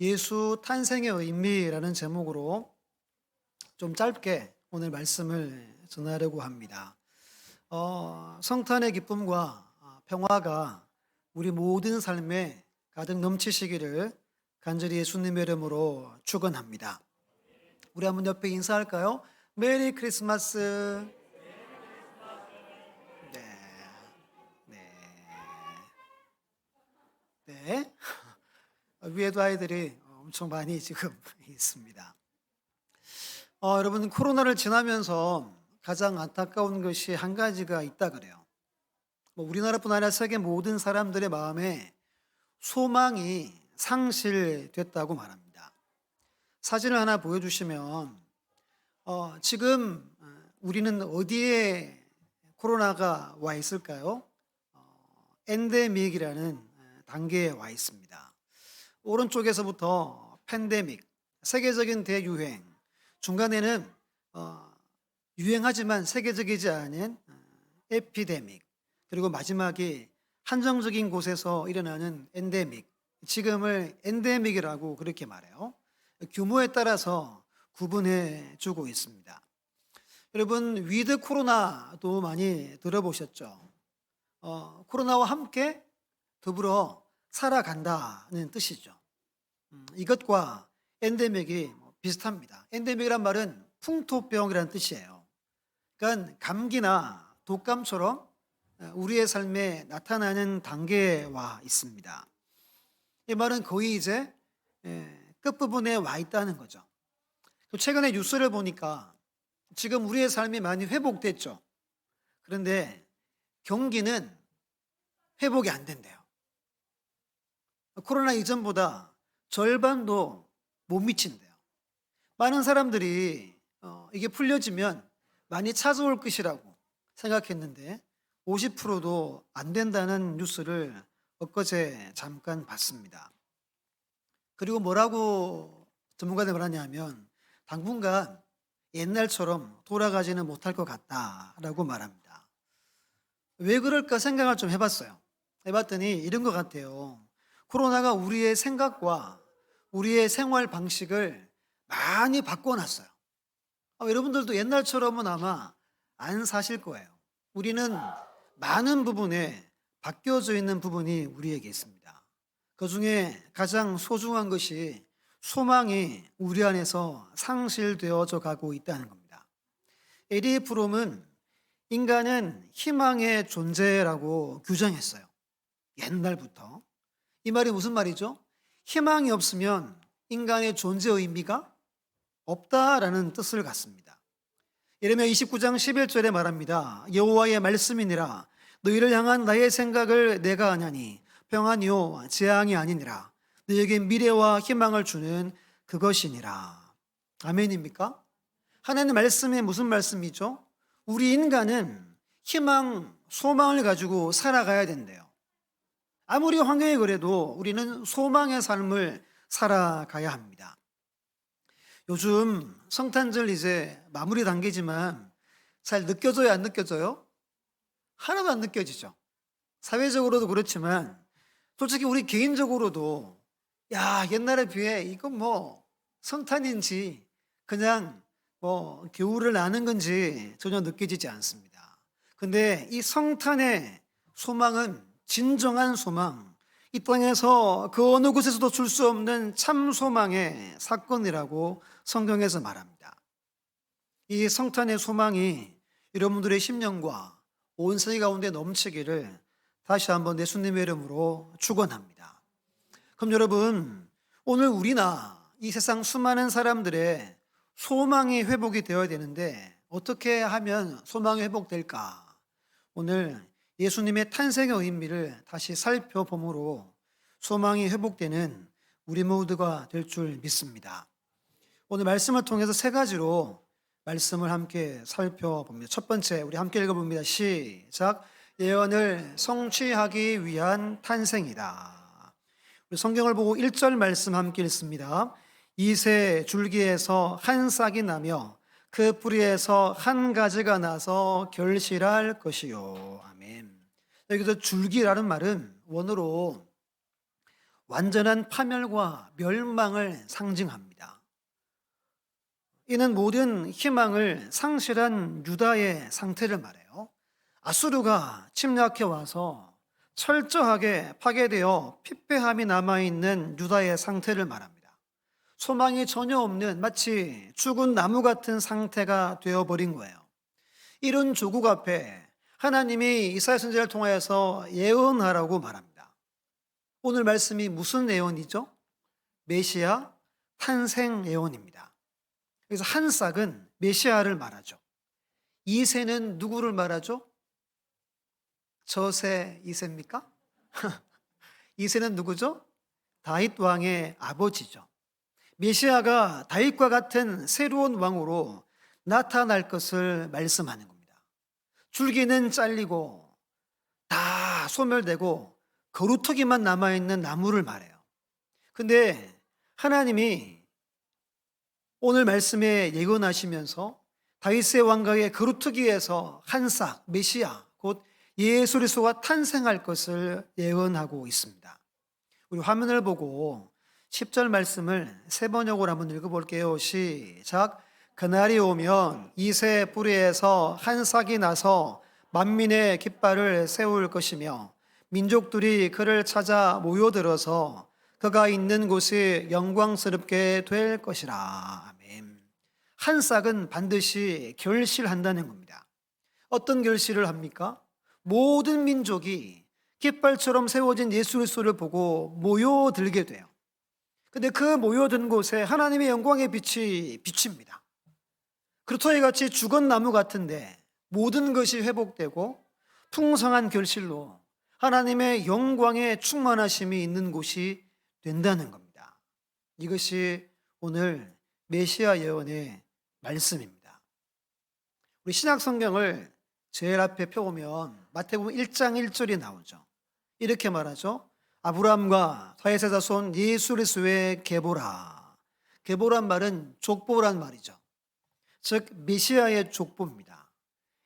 예수 탄생의 의미라는 제목으로 좀 짧게 오늘 말씀을 전하려고 합니다. 성탄의 기쁨과 평화가 우리 모든 삶에 가득 넘치시기를 간절히 예수님의 이름으로 축원합니다. 우리 한번 옆에 인사할까요? 메리 크리스마스. 네, 네, 네. 위에도 아이들이 엄청 많이 지금 있습니다. 여러분, 코로나를 지나면서 가장 안타까운 것이 한 가지가 있다 그래요. 우리나라뿐 아니라 세계 모든 사람들의 마음에 소망이 상실됐다고 말합니다. 사진을 하나 보여주시면 지금 우리는 어디에 코로나가 와 있을까요? 엔데믹이라는 단계에 와 있습니다. 오른쪽에서부터 팬데믹, 세계적인 대유행, 중간에는 유행하지만 세계적이지 않은 에피데믹, 그리고 마지막이 한정적인 곳에서 일어나는 엔데믹, 지금을 엔데믹이라고 그렇게 말해요. 규모에 따라서 구분해 주고 있습니다. 여러분, 위드 코로나도 많이 들어보셨죠? 코로나와 함께 더불어 살아간다는 뜻이죠. 이것과 엔데믹이 비슷합니다. 엔데믹이란 말은 풍토병이라는 뜻이에요. 그러니까 감기나 독감처럼 우리의 삶에 나타나는 단계에 와 있습니다. 이 말은 거의 이제 끝부분에 와 있다는 거죠. 최근에 뉴스를 보니까 지금 우리의 삶이 많이 회복됐죠. 그런데 경기는 회복이 안 된대요. 코로나 이전보다 절반도 못 미친대요. 많은 사람들이 이게 풀려지면 많이 찾아올 것이라고 생각했는데 50%도 안 된다는 뉴스를 엊그제 잠깐 봤습니다. 그리고 뭐라고 전문가들 말하냐면 당분간 옛날처럼 돌아가지는 못할 것 같다라고 말합니다. 왜 그럴까 생각을 좀 해봤어요. 해봤더니 이런 것 같아요. 코로나가 우리의 생각과 우리의 생활 방식을 많이 바꿔놨어요. 여러분들도 옛날처럼은 아마 안 사실 거예요. 우리는 많은 부분에 바뀌어져 있는 부분이 우리에게 있습니다. 그 중에 가장 소중한 것이 소망이 우리 안에서 상실되어져 가고 있다는 겁니다. 에리 프롬은 인간은 희망의 존재라고 규정했어요. 옛날부터. 이 말이 무슨 말이죠? 희망이 없으면 인간의 존재 의미가 없다라는 뜻을 갖습니다. 예레미야 29장 11절에 말합니다. 여호와의 말씀이니라 너희를 향한 나의 생각을 내가 아냐니 평안이요 재앙이 아니니라 너희에게 미래와 희망을 주는 그것이니라. 아멘입니까? 하나님의 말씀이 무슨 말씀이죠? 우리 인간은 희망, 소망을 가지고 살아가야 된대요. 아무리 환경이 그래도 우리는 소망의 삶을 살아가야 합니다. 요즘 성탄절 이제 마무리 단계지만 잘 느껴져요, 안 느껴져요? 하나도 안 느껴지죠. 사회적으로도 그렇지만 솔직히 우리 개인적으로도 옛날에 비해 이건 성탄인지 그냥 겨울을 나는 건지 전혀 느껴지지 않습니다. 근데 이 성탄의 소망은 진정한 소망, 이 땅에서 그 어느 곳에서도 줄 수 없는 참 소망의 사건이라고 성경에서 말합니다. 이 성탄의 소망이 여러분들의 심령과 온 세계 가운데 넘치기를 다시 한번 예수님의 이름으로 축원합니다. 그럼 여러분, 오늘 우리나 이 세상 수많은 사람들의 소망이 회복이 되어야 되는데 어떻게 하면 소망이 회복될까? 오늘 예수님의 탄생의 의미를 다시 살펴봄으로 소망이 회복되는 우리 모두가 될 줄 믿습니다. 오늘 말씀을 통해서 세 가지로 말씀을 함께 살펴봅니다. 첫 번째, 우리 함께 읽어봅니다. 시작. 예언을 성취하기 위한 탄생이다. 우리 성경을 보고 1절 말씀 함께 읽습니다. 이새 줄기에서 한 싹이 나며 그 뿌리에서 한 가지가 나서 결실할 것이요. 아멘. 여기서 줄기라는 말은 원어로 완전한 파멸과 멸망을 상징합니다. 이는 모든 희망을 상실한 유다의 상태를 말해요. 아수르가 침략해 와서 철저하게 파괴되어 피폐함이 남아있는 유다의 상태를 말합니다. 소망이 전혀 없는 마치 죽은 나무 같은 상태가 되어버린 거예요. 이런 조국 앞에 하나님이 이사야 선지자를 통하여서 예언하라고 말합니다. 오늘 말씀이 무슨 예언이죠? 메시아 탄생 예언입니다. 그래서 한 싹은 메시아를 말하죠. 이새는 누구를 말하죠? 저새 이새입니까? 이새는 누구죠? 다윗 왕의 아버지죠. 메시아가 다윗과 같은 새로운 왕으로 나타날 것을 말씀하는 겁니다. 줄기는 잘리고 다 소멸되고 거루터기만 남아있는 나무를 말해요. 근데 하나님이 오늘 말씀에 예언하시면서 다윗의 왕가의 거루터기에서 한 싹 메시아 곧 예수 그리스도가 탄생할 것을 예언하고 있습니다. 우리 화면을 보고 10절 말씀을 세 번역으로 한번 읽어볼게요. 시작. 그날이 오면 이새 뿌리에서 한 싹이 나서 만민의 깃발을 세울 것이며 민족들이 그를 찾아 모여들어서 그가 있는 곳이 영광스럽게 될 것이라. 아멘. 한 싹은 반드시 결실한다는 겁니다. 어떤 결실을 합니까? 모든 민족이 깃발처럼 세워진 예수 그리스도를 보고 모여들게 돼요. 근데 그 모여든 곳에 하나님의 영광의 빛이 비칩니다. 그루터기 같이 죽은 나무 같은데 모든 것이 회복되고 풍성한 결실로 하나님의 영광의 충만하심이 있는 곳이 된다는 겁니다. 이것이 오늘 메시아 예언의 말씀입니다. 우리 신약 성경을 제일 앞에 펴보면 마태복음 1장 1절이 나오죠. 이렇게 말하죠. 아브라함과 다윗의 자손 예수 그리스도의 계보라. 계보란 말은 족보란 말이죠. 즉 메시아의 족보입니다.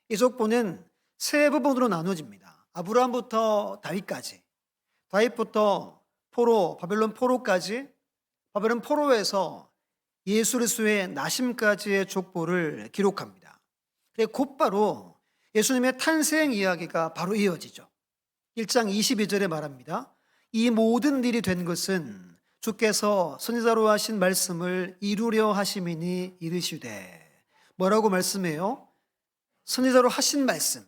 이 족보는 세 부분으로 나눠집니다. 아브라함부터 다윗까지, 다윗부터 포로, 바벨론 포로까지, 바벨론 포로에서 예수 그리스도의 나심까지의 족보를 기록합니다. 곧바로 예수님의 탄생 이야기가 바로 이어지죠. 1장 22절에 말합니다. 이 모든 일이 된 것은 주께서 선지자로 하신 말씀을 이루려 하심이니 이르시되. 뭐라고 말씀해요? 선지자로 하신 말씀,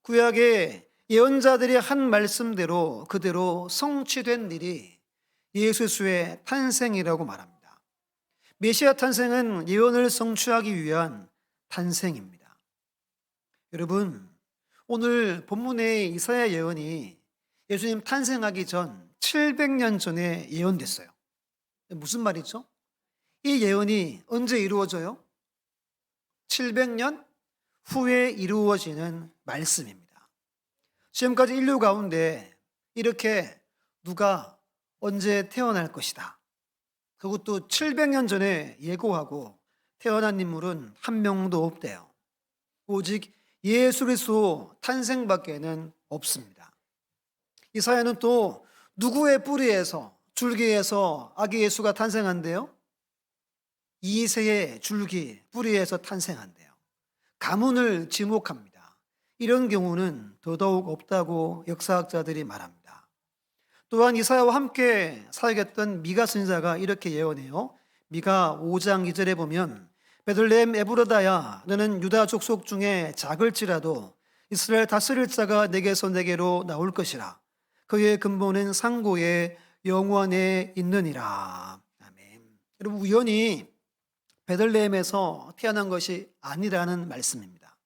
구약의 예언자들이 한 말씀대로 그대로 성취된 일이 예수 그리스도의 탄생이라고 말합니다. 메시아 탄생은 예언을 성취하기 위한 탄생입니다. 여러분, 오늘 본문의 이사야 예언이 예수님 탄생하기 전 700년 전에 예언됐어요. 무슨 말이죠? 이 예언이 언제 이루어져요? 700년 후에 이루어지는 말씀입니다. 지금까지 인류 가운데 이렇게 누가 언제 태어날 것이다, 그것도 700년 전에 예고하고 태어난 인물은 한 명도 없대요. 오직 예수 그리스도 탄생밖에는 없습니다. 이사야는 또 누구의 뿌리에서, 줄기에서 아기 예수가 탄생한대요? 이새의 줄기, 뿌리에서 탄생한대요. 가문을 지목합니다. 이런 경우는 더더욱 없다고 역사학자들이 말합니다. 또한 이사야와 함께 사역했던 미가 선지자가 이렇게 예언해요. 미가 5장 2절에 보면 베들레헴 에브라다야, 너는 유다 족속 중에 작을지라도 이스라엘 다스릴 자가 내게서 내게로 나올 것이라. 그의 근본은 상고의 영원에 있느니라. 아멘. 여러분, 우연히 베들레헴에서 태어난 것이 아니라는 말씀입니다.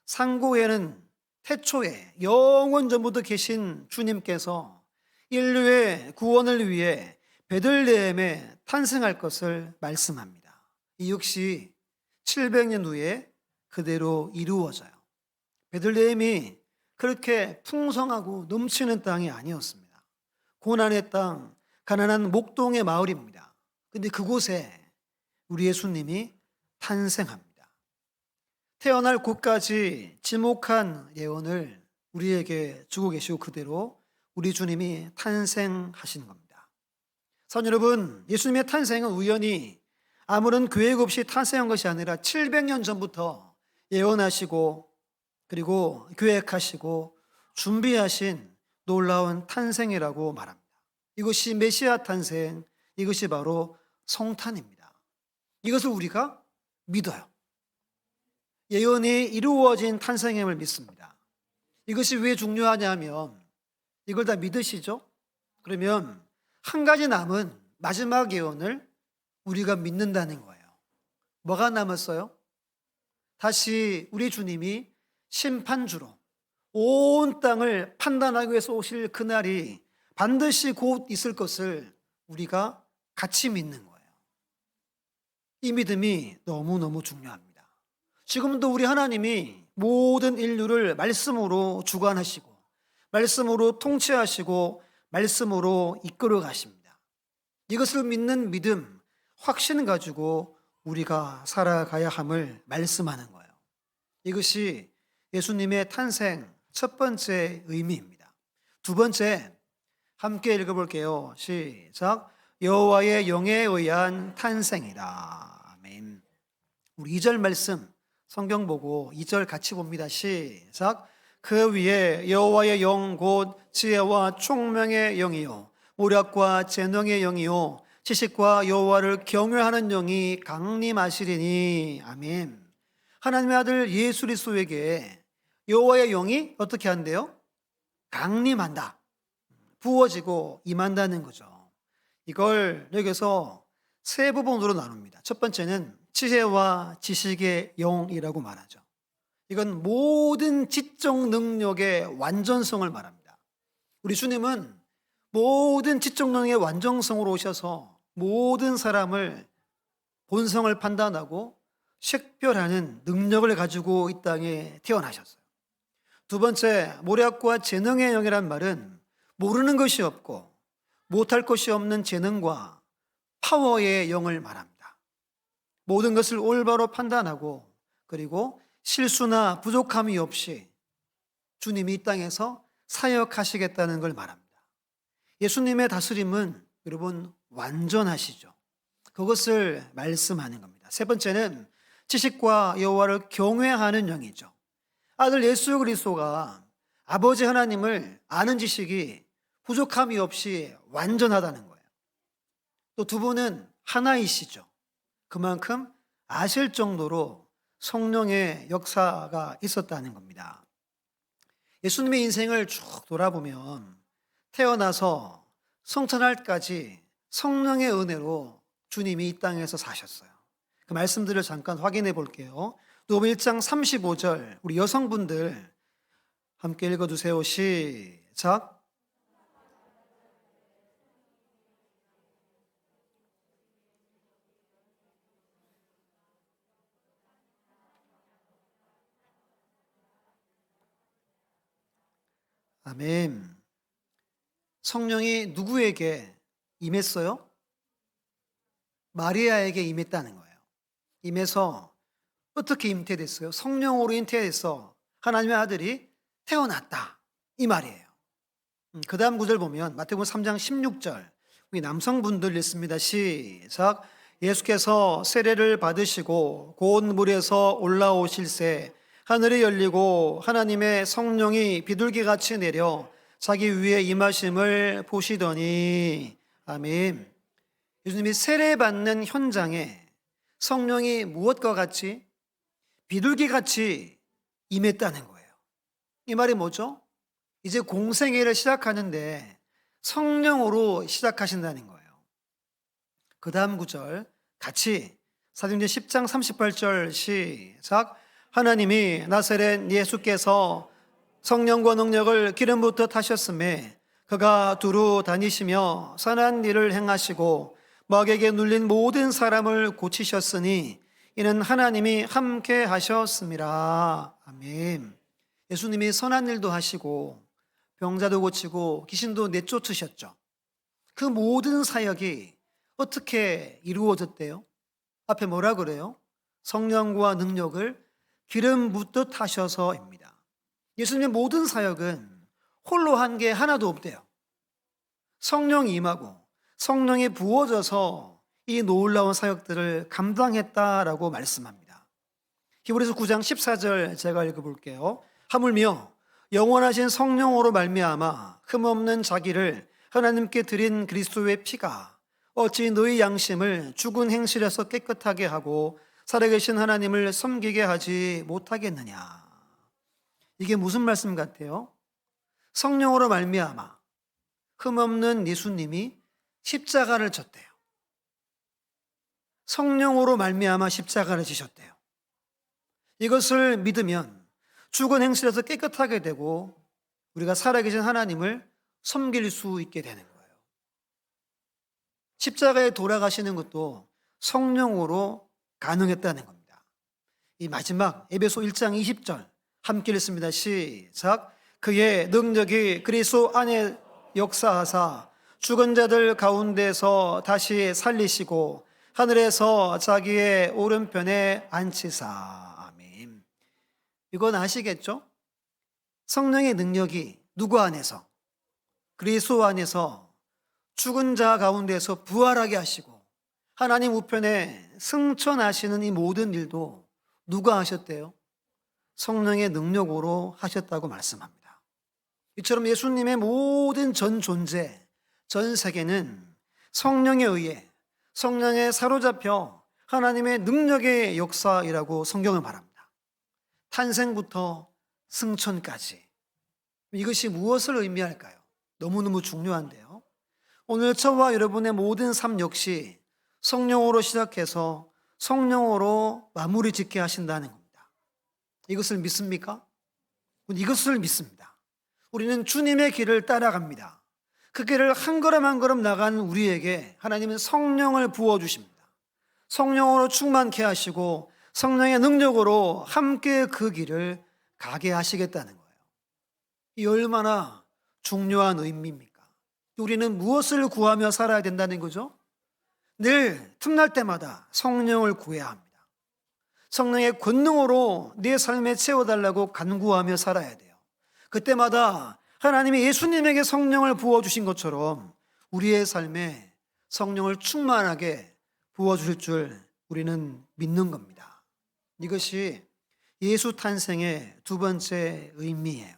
상고에는 태초에 영원 전부터 계신 주님께서 인류의 구원을 위해 베들레헴에 탄생할 것을 말씀합니다. 이 역시 700년 후에 그대로 이루어져요. 베들레헴이 그렇게 풍성하고 넘치는 땅이 아니었습니다. 고난의 땅, 가난한 목동의 마을입니다. 근데 그곳에 우리 예수님이 탄생합니다. 태어날 곳까지 지목한 예언을 우리에게 주고 계시고 그대로 우리 주님이 탄생하신 겁니다. 사랑 여러분, 예수님의 탄생은 우연히 아무런 계획 없이 탄생한 것이 아니라 700년 전부터 예언하시고 그리고 계획하시고 준비하신 놀라운 탄생이라고 말합니다. 이것이 메시아 탄생, 이것이 바로 성탄입니다. 이것을 우리가 믿어요. 예언이 이루어진 탄생임을 믿습니다. 이것이 왜 중요하냐면 이걸 다 믿으시죠? 그러면 한 가지 남은 마지막 예언을 우리가 믿는다는 거예요. 뭐가 남았어요? 다시 우리 주님이 심판주로 온 땅을 판단하기 위해서 오실 그날이 반드시 곧 있을 것을 우리가 같이 믿는 거예요. 이 믿음이 너무너무 중요합니다. 지금도 우리 하나님이 모든 인류를 말씀으로 주관하시고 말씀으로 통치하시고 말씀으로 이끌어 가십니다. 이것을 믿는 믿음, 확신 가지고 우리가 살아가야 함을 말씀하는 거예요. 이것이 예수님의 탄생 첫 번째 의미입니다. 두 번째, 함께 읽어볼게요. 시작. 여호와의 영에 의한 탄생이라. 아멘. 우리 2절 말씀 성경 보고 2절 같이 봅니다. 시작. 그 위에 여호와의 영 곧 지혜와 총명의 영이요 모략과 재능의 영이요 지식과 여호와를 경외하는 영이 강림하시리니. 아멘. 하나님의 아들 예수 그리스도에게 여호와의 영이 어떻게 한대요? 강림한다. 부어지고 임한다는 거죠. 이걸 여기서 세 부분으로 나눕니다. 첫 번째는 지혜와 지식의 영이라고 말하죠. 이건 모든 지적 능력의 완전성을 말합니다. 우리 주님은 모든 지적 능력의 완전성으로 오셔서 모든 사람을 본성을 판단하고 식별하는 능력을 가지고 이 땅에 태어나셨어요. 두 번째, 모략과 재능의 영이란 말은 모르는 것이 없고 못할 것이 없는 재능과 파워의 영을 말합니다. 모든 것을 올바로 판단하고 그리고 실수나 부족함이 없이 주님이 이 땅에서 사역하시겠다는 걸 말합니다. 예수님의 다스림은 여러분 완전하시죠. 그것을 말씀하는 겁니다. 세 번째는 지식과 여호와를 경외하는 영이죠. 아들 예수 그리스도가 아버지 하나님을 아는 지식이 부족함이 없이 완전하다는 거예요. 또 두 분은 하나이시죠. 그만큼 아실 정도로 성령의 역사가 있었다는 겁니다. 예수님의 인생을 쭉 돌아보면 태어나서 성천할까지 성령의 은혜로 주님이 이 땅에서 사셨어요. 그 말씀들을 잠깐 확인해 볼게요. 누가복음 1장 35절 우리 여성분들 함께 읽어주세요. 시작. 아멘. 성령이 누구에게 임했어요? 마리아에게 임했다는 거예요. 임해서 어떻게 잉태됐어요? 성령으로 잉태돼서 하나님의 아들이 태어났다 이 말이에요. 그 다음 구절 보면 마태복음 3장 16절 우리 남성분들 읽습니다. 시작. 예수께서 세례를 받으시고 곧 물에서 올라오실새 하늘이 열리고 하나님의 성령이 비둘기같이 내려 자기 위에 임하심을 보시더니. 아멘. 예수님이 세례받는 현장에 성령이 무엇과 같이? 비둘기같이 임했다는 거예요. 이 말이 뭐죠? 이제 공생애를 시작하는데 성령으로 시작하신다는 거예요. 그 다음 구절 같이 사도행전 10장 38절 시작. 하나님이 나사렛 예수께서 성령과 능력을 기름부터 타셨음에 그가 두루 다니시며 선한 일을 행하시고 마귀에게 눌린 모든 사람을 고치셨으니 이는 하나님이 함께 하셨습니다. 아멘. 예수님이 선한 일도 하시고 병자도 고치고 귀신도 내쫓으셨죠. 그 모든 사역이 어떻게 이루어졌대요? 앞에 뭐라 그래요? 성령과 능력을 기름 붓듯 하셔서입니다. 예수님의 모든 사역은 홀로 한 게 하나도 없대요. 성령이 임하고 성령이 부어져서 이 놀라운 사역들을 감당했다라고 말씀합니다. 히브리서 9장 14절 제가 읽어볼게요. 하물며 영원하신 성령으로 말미암아 흠없는 자기를 하나님께 드린 그리스도의 피가 어찌 너희 양심을 죽은 행실에서 깨끗하게 하고 살아계신 하나님을 섬기게 하지 못하겠느냐. 이게 무슨 말씀 같아요? 성령으로 말미암아 흠없는 예수님이 십자가를 졌대요. 성령으로 말미암아 십자가를 지셨대요. 이것을 믿으면 죽은 행실에서 깨끗하게 되고 우리가 살아계신 하나님을 섬길 수 있게 되는 거예요. 십자가에 돌아가시는 것도 성령으로 가능했다는 겁니다. 이 마지막 에베소 1장 20절 함께 읽습니다. 시작. 그의 능력이 그리스도 안에 역사하사 죽은 자들 가운데서 다시 살리시고 하늘에서 자기의 오른편에 앉히사. 아멘. 이건 아시겠죠? 성령의 능력이 누구 안에서? 그리스도 안에서 죽은 자 가운데서 부활하게 하시고 하나님 우편에 승천하시는 이 모든 일도 누가 하셨대요? 성령의 능력으로 하셨다고 말씀합니다. 이처럼 예수님의 모든 전 존재, 전 세계는 성령에 의해 성령에 사로잡혀 하나님의 능력의 역사이라고 성경은 말합니다. 탄생부터 승천까지. 이것이 무엇을 의미할까요? 너무너무 중요한데요. 오늘 저와 여러분의 모든 삶 역시 성령으로 시작해서 성령으로 마무리 짓게 하신다는 겁니다. 이것을 믿습니까? 이것을 믿습니다. 우리는 주님의 길을 따라갑니다. 그 길을 한 걸음 한 걸음 나간 우리에게 하나님은 성령을 부어주십니다. 성령으로 충만케 하시고 성령의 능력으로 함께 그 길을 가게 하시겠다는 거예요. 이 얼마나 중요한 의미입니까? 우리는 무엇을 구하며 살아야 된다는 거죠? 늘 틈날 때마다 성령을 구해야 합니다. 성령의 권능으로 내 삶에 채워달라고 간구하며 살아야 돼요. 그때마다 하나님이 예수님에게 성령을 부어주신 것처럼 우리의 삶에 성령을 충만하게 부어주실 줄 우리는 믿는 겁니다. 이것이 예수 탄생의 두 번째 의미예요.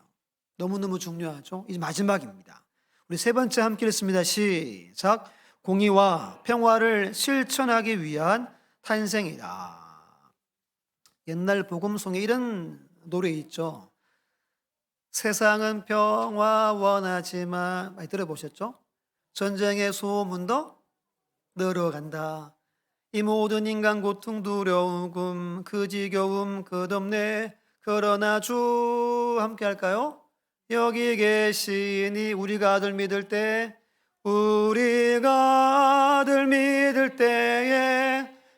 너무너무 중요하죠? 이제 마지막입니다. 우리 세 번째 함께 읽습니다. 시작. 공의와 평화를 실천하기 위한 탄생이다. 옛날 복음송에 이런 노래 있죠. 세상은 평화 원하지만, 많이 들어보셨죠? 전쟁의 소문도 늘어간다. 이 모든 인간 고통 두려움 그 지겨움 끝없네. 그러나 주 함께 할까요? 여기 계시니 우리가 아들 믿을 때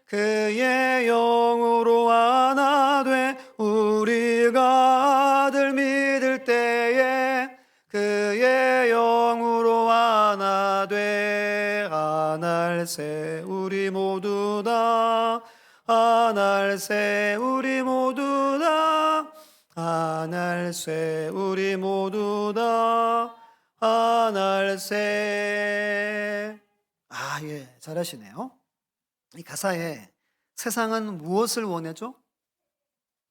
그의 영으로 하나 돼. 우리가 아들 믿을 때에 그의 영으로 하나 돼. 하날새 우리 모두 다 하날새 우리 모두 다 하날새 우리 모두 다 하날새. 예, 잘하시네요. 이 가사에 세상은 무엇을 원해죠?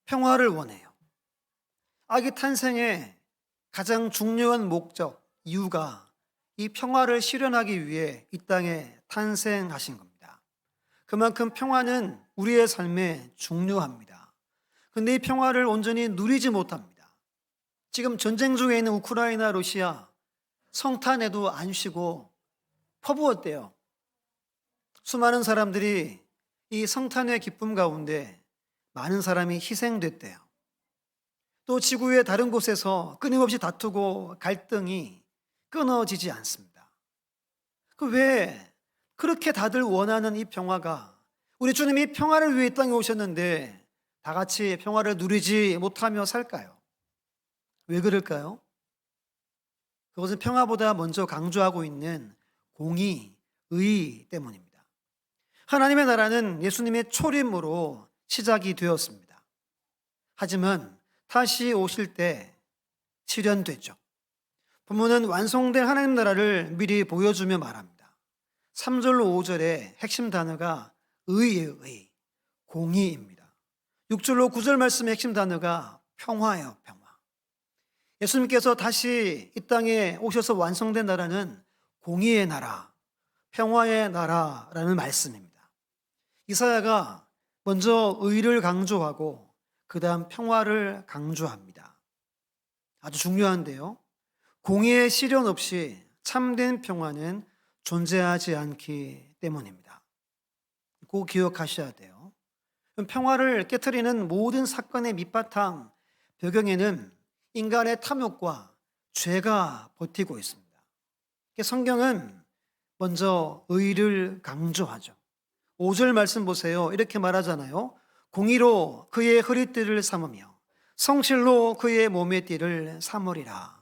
평화를 원해요. 아기 탄생의 가장 중요한 목적, 이유가 이 평화를 실현하기 위해 이 땅에 탄생하신 겁니다. 그만큼 평화는 우리의 삶에 중요합니다. 그런데 이 평화를 온전히 누리지 못합니다. 지금 전쟁 중에 있는 우크라이나, 러시아 성탄에도 안 쉬고 퍼부었대요. 수많은 사람들이 이 성탄의 기쁨 가운데 많은 사람이 희생됐대요. 또 지구의 다른 곳에서 끊임없이 다투고 갈등이 끊어지지 않습니다. 왜 그렇게 다들 원하는 이 평화가, 우리 주님이 평화를 위해 이 땅에 오셨는데 다 같이 평화를 누리지 못하며 살까요? 왜 그럴까요? 그것은 평화보다 먼저 강조하고 있는 공의, 의 때문입니다. 하나님의 나라는 예수님의 초림으로 시작이 되었습니다. 하지만 다시 오실 때 실현됐죠. 부모는 완성된 하나님 나라를 미리 보여주며 말합니다. 3절로 5절의 핵심 단어가 의예요, 의. 공의입니다. 6절로 9절 말씀의 핵심 단어가 평화예요, 평화. 예수님께서 다시 이 땅에 오셔서 완성된 나라는 공의의 나라, 평화의 나라라는 말씀입니다. 이사야가 먼저 의를 강조하고 그 다음 평화를 강조합니다. 아주 중요한데요. 공의의 시련 없이 참된 평화는 존재하지 않기 때문입니다. 꼭 기억하셔야 돼요. 평화를 깨트리는 모든 사건의 밑바탕 배경에는 인간의 탐욕과 죄가 버티고 있습니다. 성경은 먼저 의를 강조하죠. 5절 말씀 보세요. 이렇게 말하잖아요. 공의로 그의 허리띠를 삼으며 성실로 그의 몸의 띠를 삼으리라.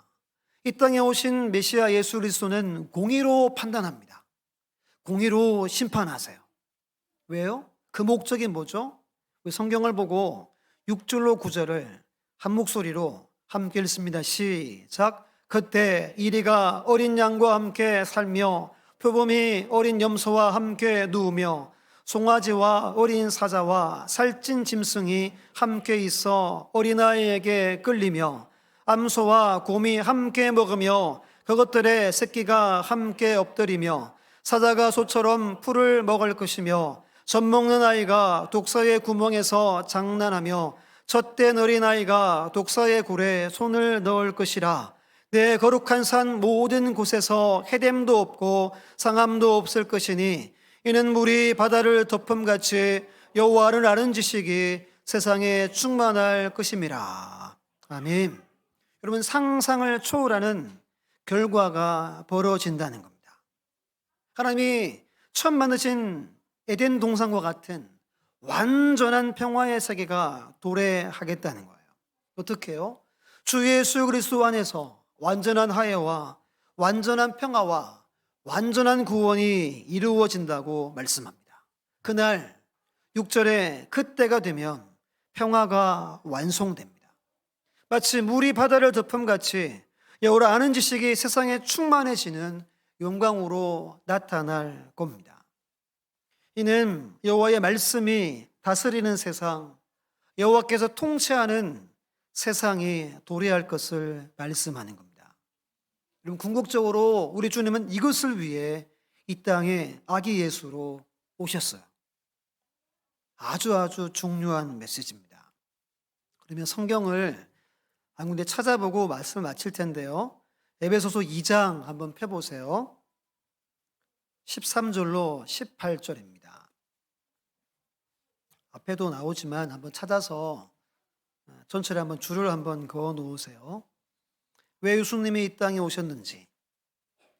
이 땅에 오신 메시아 예수 그리스도는 공의로 판단합니다. 공의로 심판하세요. 왜요? 그 목적이 뭐죠? 우리 성경을 보고 6절로 9절을 한 목소리로 함께 읽습니다. 시작. 그때 이리가 어린 양과 함께 살며 표범이 어린 염소와 함께 누우며 송아지와 어린 사자와 살찐 짐승이 함께 있어 어린아이에게 끌리며 암소와 곰이 함께 먹으며 그것들의 새끼가 함께 엎드리며 사자가 소처럼 풀을 먹을 것이며 젖먹는 아이가 독사의 구멍에서 장난하며 젖된 어린아이가 독사의 굴에 손을 넣을 것이라. 내 거룩한 산 모든 곳에서 해됨도 없고 상함도 없을 것이니 이는 물이 바다를 덮음같이 여호와를 아는 지식이 세상에 충만할 것임이라. 아멘. 여러분, 상상을 초월하는 결과가 벌어진다는 겁니다. 하나님이 처음 만드신 에덴 동산과 같은 완전한 평화의 세계가 도래하겠다는 거예요. 어떻게 해요? 주 예수 그리스도 안에서 완전한 화해와 완전한 평화와 완전한 구원이 이루어진다고 말씀합니다. 그날 6절에 그때가 되면 평화가 완성됩니다. 마치 물이 바다를 덮음같이 여호와를 아는 지식이 세상에 충만해지는 영광으로 나타날 겁니다. 이는 여호와의 말씀이 다스리는 세상, 여호와께서 통치하는 세상이 도래할 것을 말씀하는 겁니다. 여러분, 궁극적으로 우리 주님은 이것을 위해 이 땅에 아기 예수로 오셨어요. 아주 중요한 메시지입니다. 그러면 성경을 한 군데 찾아보고 말씀을 마칠 텐데요. 에베소서 2장 한번 펴보세요. 13절로 18절입니다. 앞에도 나오지만 한번 찾아서 전체를 한번 줄을 한번 그어 놓으세요. 왜 예수님이 이 땅에 오셨는지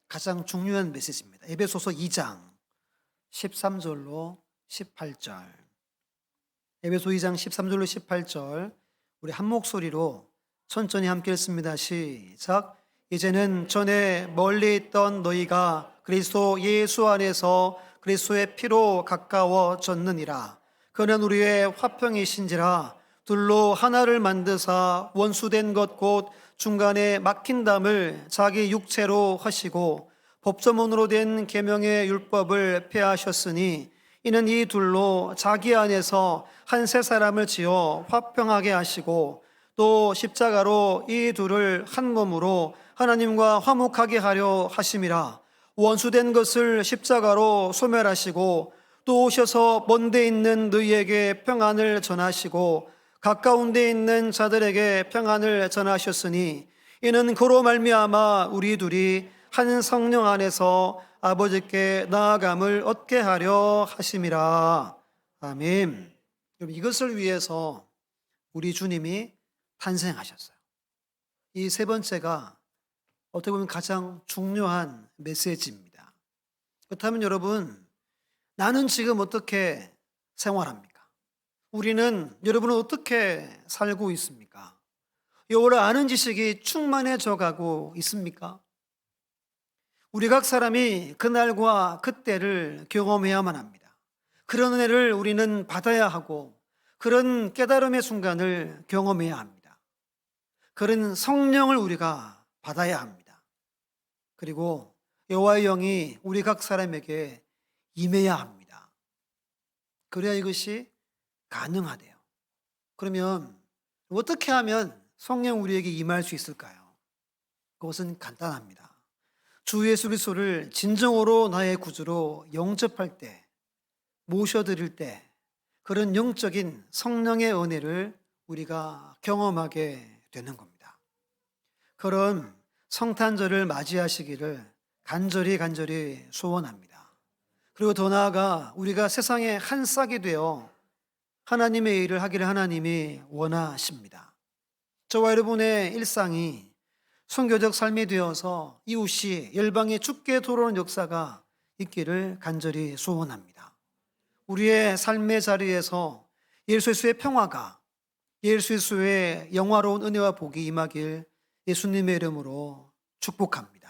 가장 중요한 메시지입니다. 에베소서 2장 13절로 18절. 에베소 2장 13절로 18절 우리 한 목소리로 천천히 함께 읽습니다. 시작. 이제는 전에 멀리 있던 너희가 그리스도 예수 안에서 그리스도의 피로 가까워졌느니라. 그는 우리의 화평이신지라. 둘로 하나를 만드사 원수된 것 곧 중간에 막힌 담을 자기 육체로 하시고 법조문으로 된 계명의 율법을 폐하셨으니 이는 이 둘로 자기 안에서 한 세 사람을 지어 화평하게 하시고 또 십자가로 이 둘을 한 몸으로 하나님과 화목하게 하려 하심이라. 원수된 것을 십자가로 소멸하시고 또 오셔서 먼데 있는 너희에게 평안을 전하시고 가까운 데 있는 자들에게 평안을 전하셨으니 이는 그로 말미암아 우리 둘이 한 성령 안에서 아버지께 나아감을 얻게 하려 하심이라. 아멘. 이것을 위해서 우리 주님이 탄생하셨어요. 이 세 번째가 어떻게 보면 가장 중요한 메시지입니다. 그렇다면 여러분, 나는 지금 어떻게 생활합니까? 우리는, 여러분은 어떻게 살고 있습니까? 여호와를 아는 지식이 충만해져 가고 있습니까? 우리 각 사람이 그날과 그때를 경험해야만 합니다. 그런 은혜를 우리는 받아야 하고 그런 깨달음의 순간을 경험해야 합니다. 그런 성령을 우리가 받아야 합니다. 그리고 여호와의 영이 우리 각 사람에게 임해야 합니다. 그래야 이것이 가능하대요. 그러면 어떻게 하면 성령 우리에게 임할 수 있을까요? 그것은 간단합니다. 주 예수 그리스도를 진정으로 나의 구주로 영접할 때, 모셔드릴 때 그런 영적인 성령의 은혜를 우리가 경험하게 되는 겁니다. 그런 성탄절을 맞이하시기를 간절히 소원합니다. 그리고 더 나아가 우리가 세상에 한 싹이 되어 하나님의 일을 하기를 하나님이 원하십니다. 저와 여러분의 일상이 선교적 삶이 되어서 이웃이 열방에 죽게 돌아오는 역사가 있기를 간절히 소원합니다. 우리의 삶의 자리에서 예수 그리스도의 평화가, 예수 그리스도의 영화로운 은혜와 복이 임하길 예수님의 이름으로 축복합니다.